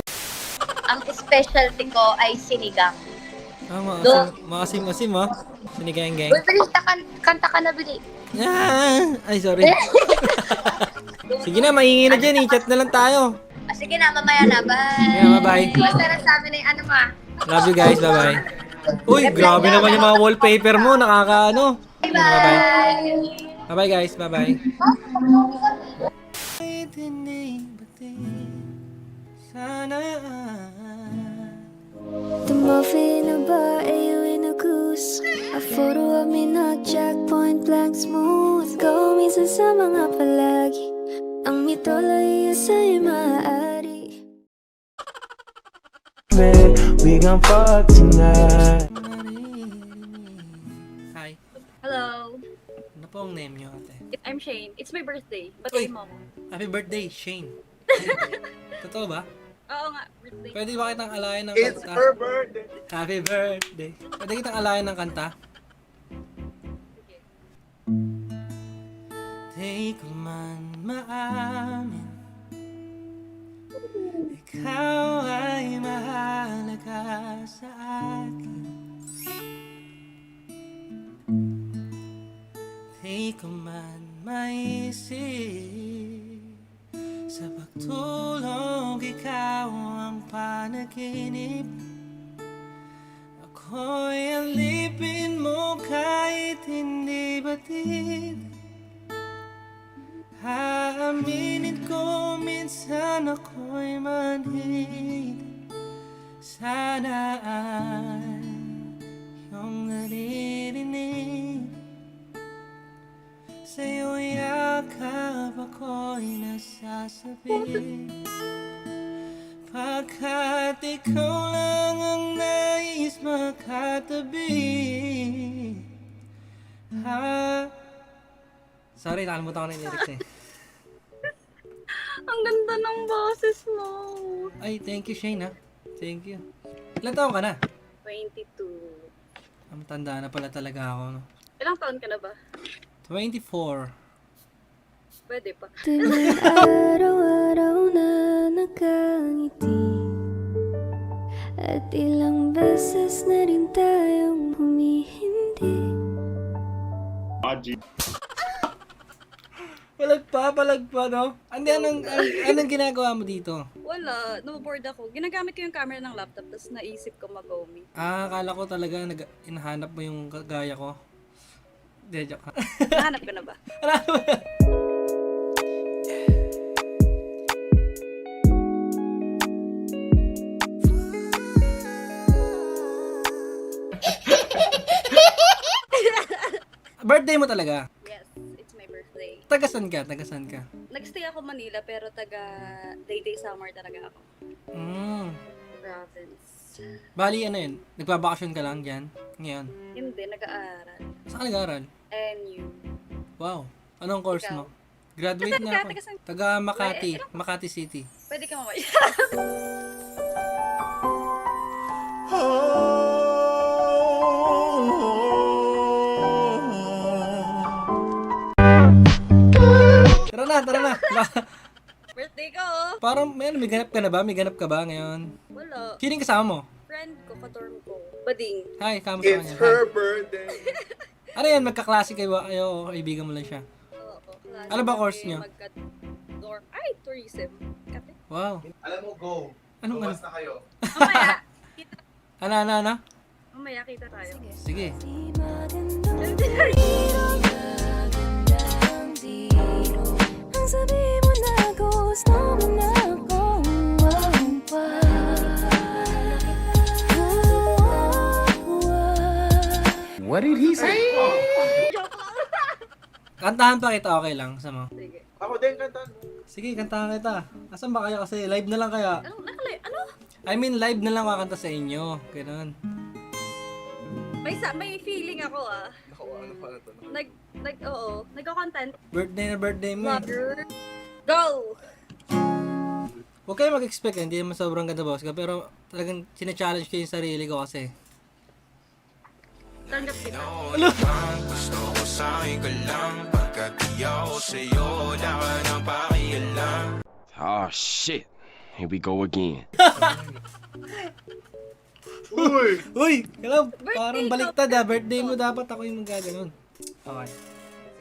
Ang specialty ko ay sinigang. Maasim-asim ha. Sinigayang-gang. Uy, bilis kanta ka na, bilis. Ay, sorry. Sige na, mahingi na dyan. I-chat na lang tayo. Sige na, mamaya na. Bye. Yeah, bye-bye. Masarap sa amin ano mo. Love you guys. Bye-bye. Uy, grabe naman yung mga wallpaper mo. Nakakaano. Bye-bye. Bye-bye guys. Bye-bye. Tumafi na ba ay in a goose? A photo of me not jack point blank smooth. Go minsan sa mga palagi. Ang mituloy sa'yo maaari. We gon' fuck tonight Hi. Hello, Ano po ang name niyo, ate? I'm Shane. It's my birthday. Uy. Patuloy mo ako. Happy birthday, Shane. Totoo ba? Oo nga, birthday. Pwede ba kitang alayan ng kanta? It's her birthday. Happy birthday. Pwede kitang alayan ng kanta? Di ko man maamin, ikaw ay mahalaga sa akin. Di ko man maisip, sa pagtulog ikaw ang panaginip. Ako'y alipin mo kahit hindi batid. Aaminin ko minsan ako'y manhid. Sana ay iyong naririnig. Sa'yo yakap ako'y nasasabi. Pagkat ikaw lang ang nais makatabi. Sorry, nakalimutan ko na yung lyrics eh. Ang ganda ng boses mo. Ay, thank you Shane ha. Thank you. Ilan taon ka na? 22. Ang tanda na pala talaga ako, no? Ilang taon ka na ba? 24. Pwede pa. Tuloy araw-araw na nakangiti. At ilang beses na rin tayong humihindi. Palagpa, no? Anong ginagawa mo dito? Wala, no-board ako. Ginagamit ko yung camera ng laptop, tapos naisip ko mag-omi. Akala ko talaga inahanap mo yung gaya ko. Hindi, joke. Nahanap ka na ba? Birthday mo talaga? Yes, it's my birthday. Tagasan ka? Tagasan ka? Nagstay ako Manila pero taga Day Summer talaga ako. Province. Bali, ano yun? Nagbabakasyon ka lang dyan? Ngayon? Hindi, nag-aaral. Saan ka nag-aaral? NU. Wow. Anong course Ikaw? mo? Graduate na ako. Taga Makati. Makati City. Pwede ka mamaya. Tara na. Birthday ko, oh. Parang, may ganap ka na ba? May ganap ka ba ngayon? Wala. Sino yung kasama mo? Friend ko, katorm ko. Bading. Hi, kamusta ka niya? Her birthday. Ano yan? Magkaklase kayo ba? Ayo, kaibigan mo lang siya. Oo. Klase Ano ba kami, course niyo? magka-dorm. Ay, tourism. Kape. Wow. Alam mo, go. Anong ano? Basta kayo. Mamaya. Kita, Ano? mamaya kita tayo. Sige. Ang sabi mo na gusto mo na akong What did he say? Kantahan pa kita, okay lang. Sama. Sige. Ako din, kantan. Sige, kantahan kita. Asan ba kayo? Kasi live na lang kaya. Ano? I mean, live na lang kakanta sa inyo. Ganun. May feeling ako, ah. Ako, ano pa na to? Nagko-content. Birthday na birthday mo. Mother. Go! Huwag kayo mag-expect, hindi naman sobrang ganda boss ka, pero talagang sina-challenge ko yung sarili ko kasi. Tanggap kita. Gusto ko sa'yo ka lang. Pagkat di ako sa'yo, wala ka nang pakialam. Oh shit. Here we go again. Uy! Hello! Birthday Parang ko. baliktad ah. Birthday mo dapat ako yung magaganon. Okay.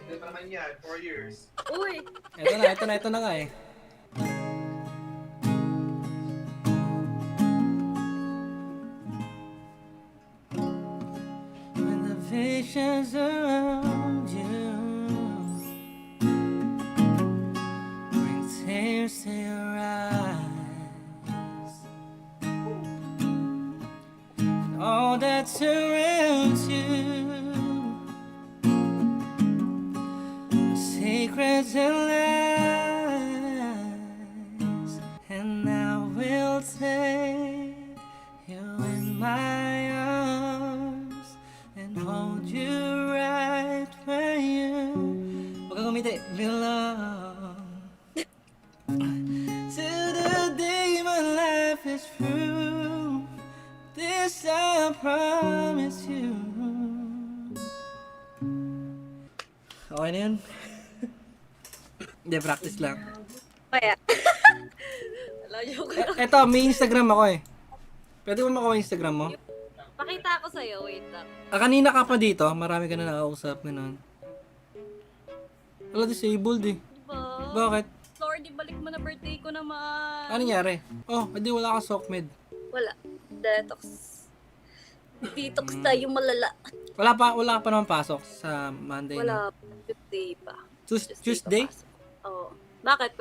Hindi pa naman yan, 4 years. Uy! Ito na nga eh. When the visions around you bring tears to your eyes, and all that surrounds you, secrets and lies, and I will take you in my arms and hold you right where you belong. Till the day my life is through, this I promise you. Okay na yun? Hindi, practice lang. Kaya. Alam niyo ko. Eto, may Instagram ako eh. Pwede mo makuha Instagram mo? Pakita ako sa'yo. Wait lang. Kanina ka pa dito, marami ka na nakakausap, gano'n. Wala, disabled eh. Diba? Bakit? Lord, ibalik mo na birthday ko naman. Ano nangyari? Oh, hindi wala ka SOCMED. Wala. Detox. Detox tayo malala. Wala ka pa naman pasok sa Monday. Wala. Tuesday pa. Tuesday? pa pasok. Oo. Bakit?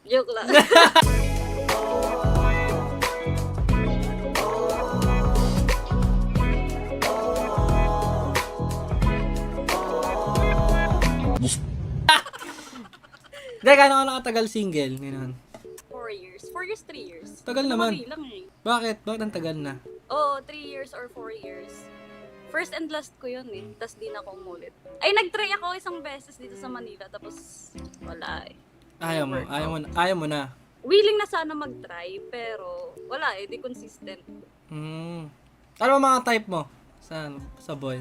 Joke lang. Hindi, gano'n ka nakatagal single? Gano'n. 4 years. 4 years, 3 years. Tagal naman. Lang eh. Bakit? Bakit ang tagal na? Oo, 3 years or 4 years. First and last ko yun eh. Tapos di na ako umulit. Ay, nag-try ako isang beses dito sa Manila. Tapos wala eh. Ayaw mo na. Willing na sana mag-try. Pero wala eh. Di consistent. Ano ba mga type mo? Sa boy?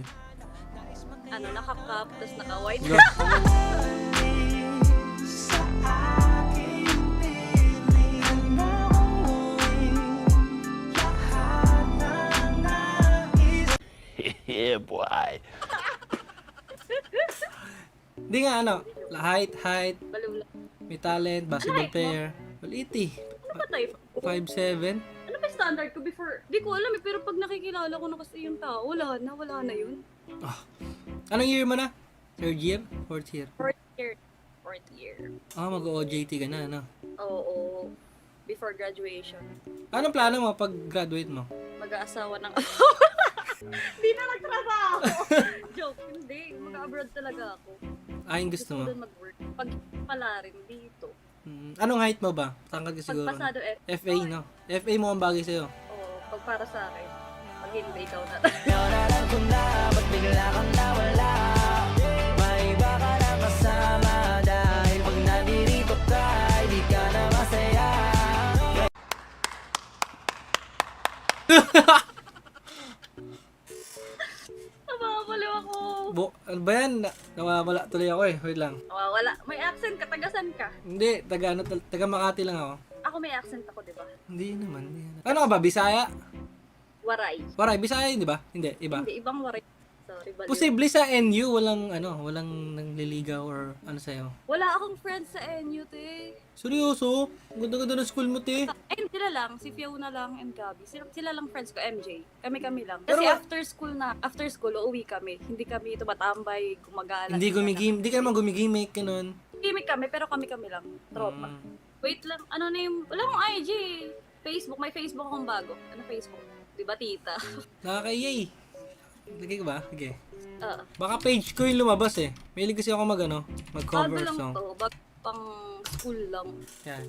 Ano, naka-cup. Tapos naka-white. Go. Yeah, boy. Hindi nga ano, height, Balula. may talent, basketball Ano height mo? player. Well, 80. Ano ba type? 5'7". Ano ba standard ko before? Di ko alam eh. Pero pag nakikilala ko na kasi yung tao, wala na yun. Anong year mo na? Third year? Fourth year? Fourth year. Mag-OJT ka na, ano? Oo. Before graduation. Anong plano mo pag graduate mo? Mag-aasawa ng Hindi na nagtrabaho. Joke, hindi. abroad talaga ako. Ay, yung gusto Gusto ko mo. doon mag-work. Pag pala rin dito. Anong height mo ba? Tangkad ka siguro. Pagpasado FA, no? FA mo ang bagay sa'yo. Oo, pag para sa akin. Pag hindi, ikaw na. Alam ko na, ba't bigla kang nawala? May iba ka na kasama. Dahil pag nandirito ka, hindi ka na masaya. Napapaliw ako. Ano ba yan? Nawawala tuloy ako eh. Wait lang. Wala. May accent ka, tagasan ka. Hindi, taga Makati lang ako. Ako may accent ako, di ba? Hindi naman. Ano ka ba? Bisaya? Waray. Waray, Bisaya yun, di ba? Hindi, iba. Hindi, ibang waray. Sorry, baliw. Posible sa NU, walang nangliligaw or ano sa'yo. Wala akong friends sa NU, te. Seryoso? Ang ganda-ganda ng school mo, te. Ay, sila lang. Si Fiona lang and Gabby. Sila lang friends ko, MJ. Kami lang. Pero Kasi wa- after school, uuwi kami. Hindi kami tumatambay, gumagala. Hindi ka naman gumigimik, ganun. Gimik kami, pero kami lang. Tropa. Wait lang, ano na yung... Wala akong IG. Facebook, may Facebook akong bago. Ano Facebook? Di ba, tita? Nakakaiyay. Lagay ko ba? Sige. Oo. Baka page ko yung lumabas eh. Mahilig kasi ako Bago mag-cover lang song. to. Pang school lang. Yan.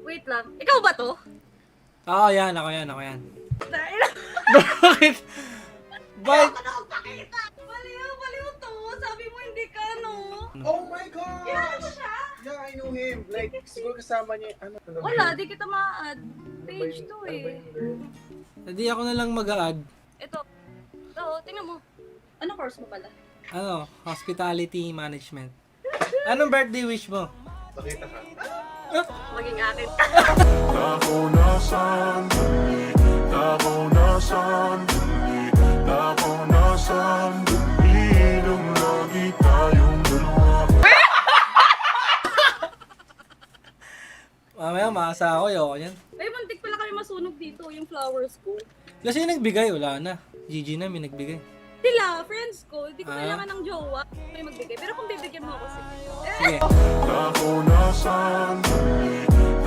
Wait lang. Ikaw ba to? Oo, yan. Ako yan. Dahil... Bakit? Bakit? Baliw to. Sabi mo hindi ka, no? Oh my God! Kilala mo siya? Yeah, I know him. Like, siguro kasama niya, ano? Wala, di kita ma-add. Page 2 eh. Hindi ako na lang mag-a-add. Ito. Ito, tingnan mo. Anong course mo pala? Hospitality Management. Anong birthday wish mo? Nakita ka. Maging akin. Ako nasan, ako nasan, ako nasan, nung lagi tayong dalawa. Mamaya, maasa ako. Ayoko yan. Ay, muntik pala kami masunog dito, yung flowers ko. Kasi nagbigay, wala na. GG na, may nagbigay. Sila, friends ko, hindi ko Ah. kailangan ng jowa. May magbigay. Pero kung bibigyan mo ako, sige. Sige. Ako nasan,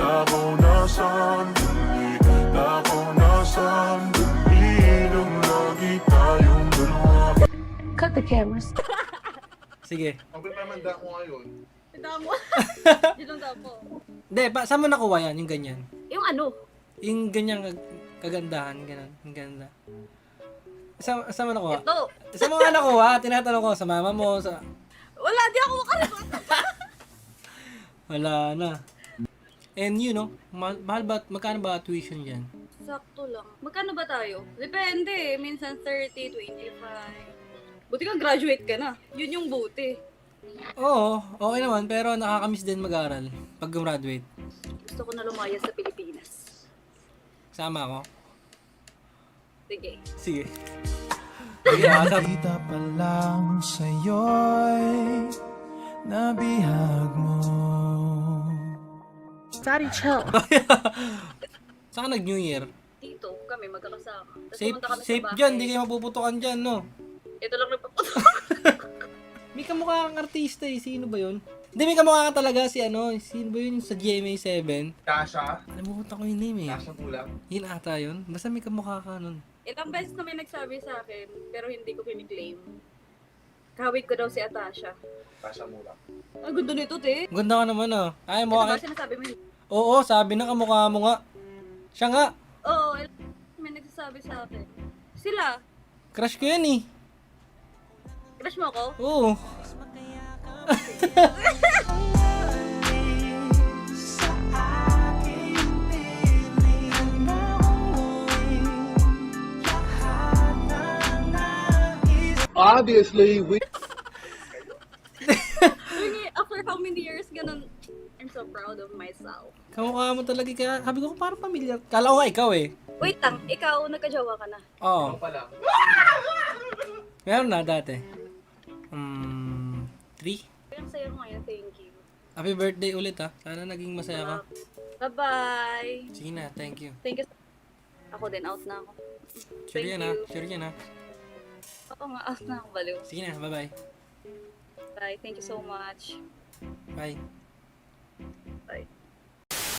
ako nasan, ako nasan, nung lagi tayong dalawa. Cut the cameras. Sige. Ang pipamanda ko ngayon. Damo. Yun ang damo. Hindi, saan mo nakuha yan? Yung ganyan? Yung ano? Yung ganyang kagandahan, ganun. Yung ganda. Saan mo nakuha? Ito. Saan mo nga nakuha? Tinatanong ko, sa mama mo, sa... Wala, di ako makarapot. Wala na. And you know, mahal ba, magkano ba tuition dyan? Sakto lang. Magkano ba tayo? Depende. Minsan 30, 25. Buti ka graduate ka na. Yun yung buti. Oo, okay naman, pero nakakamiss din mag-aaral pag gumraduate. Gusto ko na lumaya sa Pilipinas. Sama ako? Sige. Sige. Sige, asap. Kita pa lang sa'yo'y nabihag mo. Daddy, chill. Saan nag-New Year? Dito kami magkakasama. Tapos Safe, pumunta kami safe sa bahay. dyan, di kayo mapuputukan dyan, no? Ito lang nagpaputok. May kamukha kang artista eh, sino ba yun? Hindi, may kamukha ka talaga si ano, sino ba yun sa GMA7? Tasha. Alimutan ko yung name eh. Tasha Kulang. Yun ata yun. Basta may kamukha ka nun. Ilang beses na may nagsabi sa akin, pero hindi ko kiniklaim. Kahawig ko daw si Atasha. Tasha Mulang. Ang ganda nito, te. Ganda ka naman ah. Ay, Ito mo ba ka. sinasabi mo yun? Oo, sabi na kamukha mo nga. Siya nga. Oo, may nagsasabi sa akin. Sila. Crush ko yan eh. Crush mo ako? Oo. Obviously, we... After how many years, ganun. I'm so proud of myself. Kamukha mo talaga kaya. Sabi ko parang pamilyar. Kala ko nga ikaw eh. Wait lang, ikaw, nagka-jowa ka na. Oo. pa lang. Meron na dati. 3. Ang saya ko ngayon, thank you. Happy birthday ulit ha. Sana naging masaya ka. Bye-bye. Sige na, thank you. Thank you. Ako din, out na ako. Sure Thank yan ha. you. Sure yan ha. Oo nga, out na ako, baliw. Sige na, bye-bye. Bye, thank you so much. Bye.